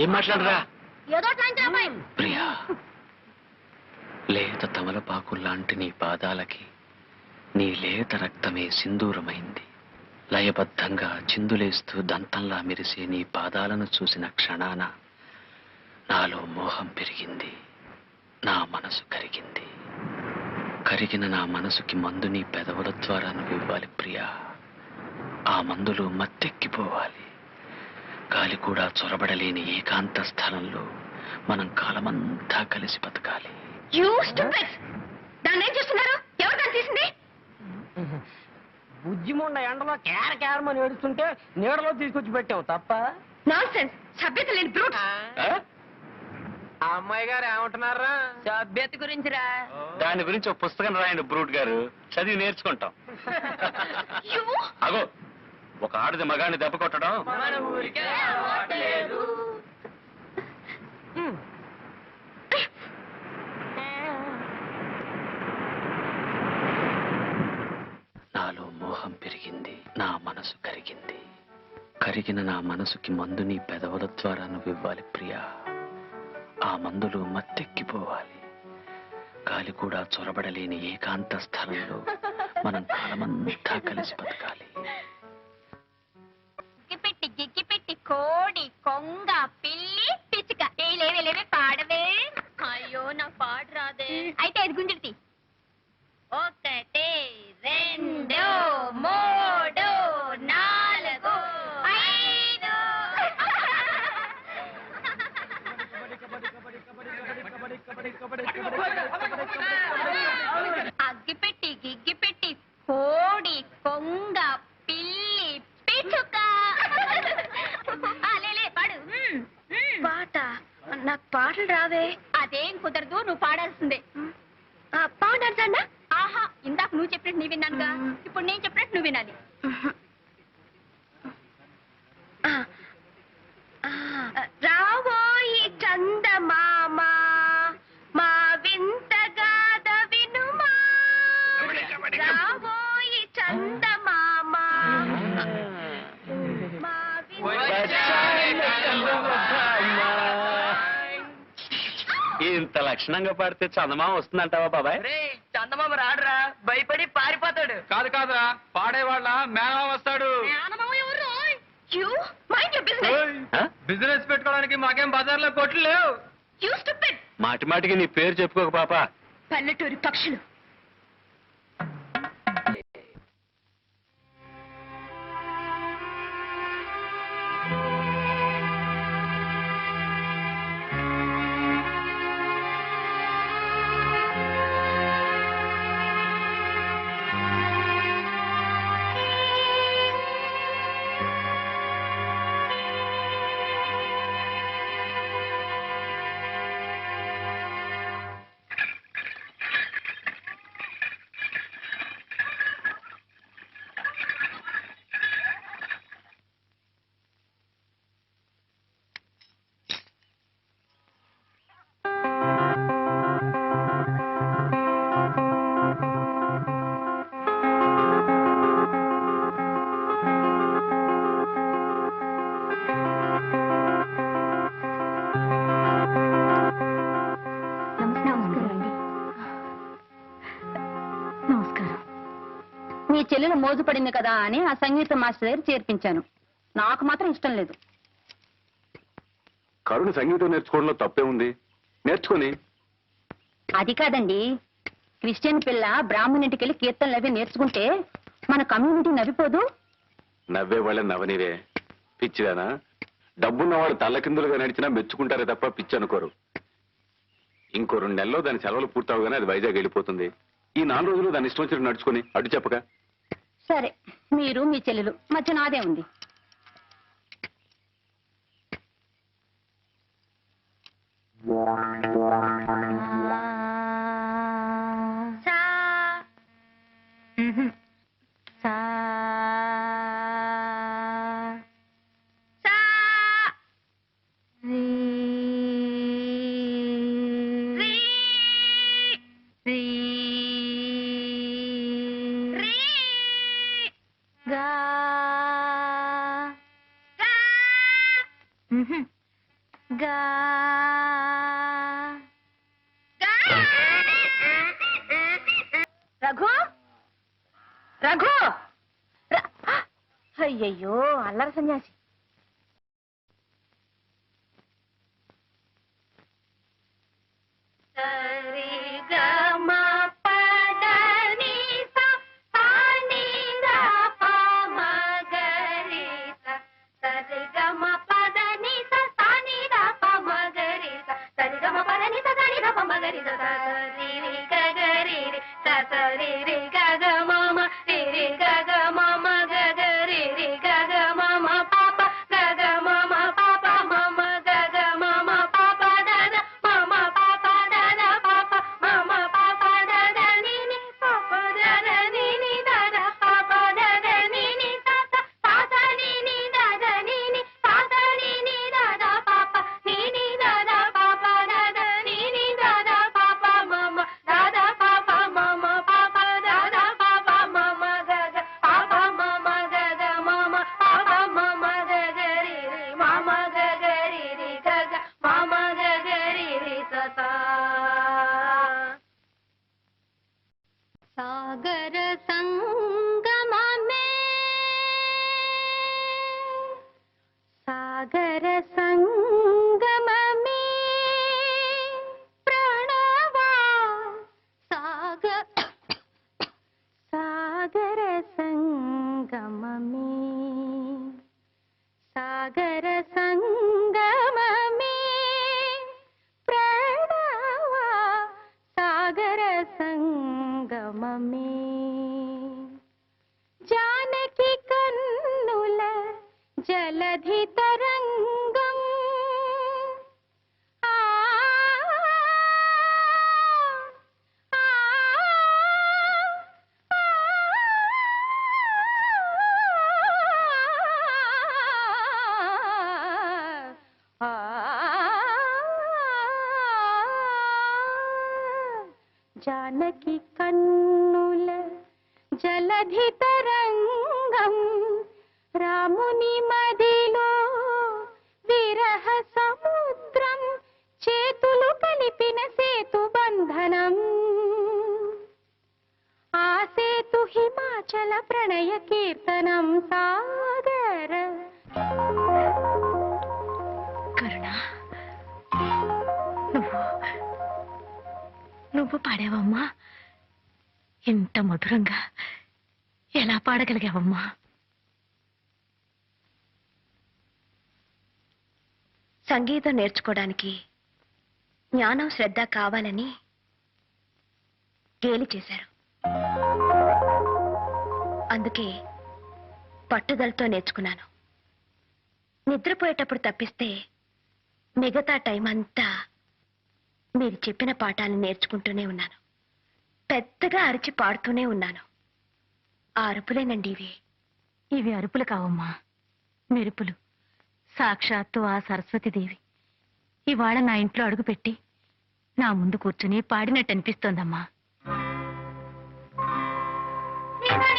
ఏం మాట్లాడరా? ప్రియా, లేత తమలపాకు లాంటి నీ పాదాలకి నీ లేత రక్తమే సింధూరమైంది. లయబద్ధంగా చిందులేస్తూ దంతంలా మెరిసే నీ పాదాలను చూసిన క్షణాన నాలో మోహం పెరిగింది, నా మనసు కరిగింది. కరిగిన నా మనసుకి మందు నీ పెదవుల ద్వారా నువ్వు ఇవ్వాలి ప్రియా. ఆ మందులో మత్తెక్కిపోవాలి. గాలి కూడా చొరబడలేని ఏకాంత స్థలంలో మనం కాలమంతా కలిసి బతకాలి. దాన్ని ఏం చేస్తున్నారు? ఎవరు దాన్ని తీసింది? బుజ్జిముండ ఎండలో కేరమని ఏడుస్తుంటే నీడలో తీసుకొచ్చి పెట్టావు తప్ప. నాన్సెన్స్, సభ్యత లేని బ్రూట్. ఆ అమ్మాయి గారు ఏమంటున్నారా? సభ్యత గురించిరా. దాని గురించి ఒక పుస్తకం రాయండి బ్రూట్ గారు, చదివి నేర్చుకుంటాం. అగో, ఒక ఆడది మగాన్ని దెబ్బ కొట్టడం నాలో మోహం పెరిగింది, నా మనసు కరిగింది. కరిగిన నా మనసుకి మందు నీ పెదవుల ద్వారా నువ్వు ఇవ్వాలి ప్రియా. ఆ మందులో మత్తెక్కిపోవాలి. గాలి కూడా చొరబడలేని ఏకాంత స్థలంలో మనం కాలమంతా కలిసి బతకాలి. గిగ్గిపెట్టి కోడి కొంగ పిల్లి పిచ్చుక లేవే పాడవే. అయ్యో నా పాట రాదే. అయితే అది గుంజుడి. 1 2 3 4 5. అగ్గిపెట్టి గిగ్గిపెట్టి కోడి కొంగ పిల్లి పిచ్చుక. పాడు. పాట? నాకు పాటలు రావే. అదేం కుదరదు, నువ్వు పాడాల్సిందే. పాడాల్సన్నా? ఆహా, ఇందాక నువ్వు చెప్పినట్టు నీ విన్నానుగా, ఇప్పుడు నేను చెప్పినట్టు నువ్వు వినాలి. రావోయి చందమామ మా వింతగాథ వినుమా. రావోయి చందమామ మా ఇంత లక్షణంగా పాడితే చందమామ వస్తుందంటావా బాబాయ్? చందమామ రాడురా, భయపడి పారిపోతాడు. కాదు కాదురా, పాడేవాళ్ళ మేనమామ వస్తాడు. బిజినెస్ పెట్టుకోవడానికి మాకేం బజార్లో కొట్లు లేవు. మాటి మాటికి నీ పేరు చెప్పుకోక పాప. పల్లెటూరి పక్షులు. మీ చెల్లెలు మోజుపడింది కదా అని ఆ సంగీత మాస్టర్ దగ్గర చేర్పించాను. నాకు మాత్రం ఇష్టం లేదు. కరుణ సంగీతం నేర్చుకోవడంలో తప్పే ఉంది, నేర్చుకుని. అది కాదండి, క్రిస్టియన్ పిల్ల బ్రాహ్మణింటికి వెళ్ళి కీర్తనలు అవి నేర్చుకుంటే మన కమ్యూనిటీ నవ్విపోదు. నవ్వే వాళ్ళ నవ్వనివే పిచ్చిదానా. డబ్బున్నవాడు తల్లకిందులుగా నడిచినా మెచ్చుకుంటారే తప్ప పిచ్చి అనుకోరు. ఇంకో 2 నెలల్లో దాని సెలవులు పూర్తవగానే అది వైజాగ్ వెళ్ళిపోతుంది. ఈ 4 రోజులు దాని ఇష్టం వచ్చినట్టు నడుచుకుని అడ్డు చెప్పక. సరే, మీరు మీ చెల్లెలు మధ్య నాదే ఉంది. గా రఘు రఘు అయ్యయ్యో అల్లరి సన్యాసి. సాగర సంగమమే సాగర సంగమమే ప్రణవా సాగర సంగమమే సాగర సంగమమే ప్రణవా సాగర సంగమమే జానకి కన్నుల జలధి తరంగం ఆ జానకి కన్నుల జలధి తరంగం రాముని మదిలో విరహ సముద్రం చేతులు కలిపిన సేతు బంధనం ఆ సేతు హిమాచల ప్రణయ కీర్తనం సాగర కరుణ నువ్వు పాడావమ్మా. ఎంత మధురంగా ఎలా పాడగలిగావమ్మా. సంగీతం నేర్చుకోవడానికి జ్ఞానం శ్రద్ధ కావాలని గేలి చేశారు. అందుకే పట్టుదలతో నేర్చుకున్నాను. నిద్రపోయేటప్పుడు తప్పిస్తే మిగతా టైం అంతా మీరు చెప్పిన పాఠాలను నేర్చుకుంటూనే ఉన్నాను. పెద్దగా అరిచి పాడుతూనే ఉన్నాను. ఆ అరుపులేనండి ఇవి. ఇవి అరుపులు కావమ్మా, మెరుపులు. సాక్షాత్తు ఆ సరస్వతీదేవి ఇవాళ నా ఇంట్లో అడుగుపెట్టి నా ముందు కూర్చుని పాడినట్టు అనిపిస్తోందమ్మా.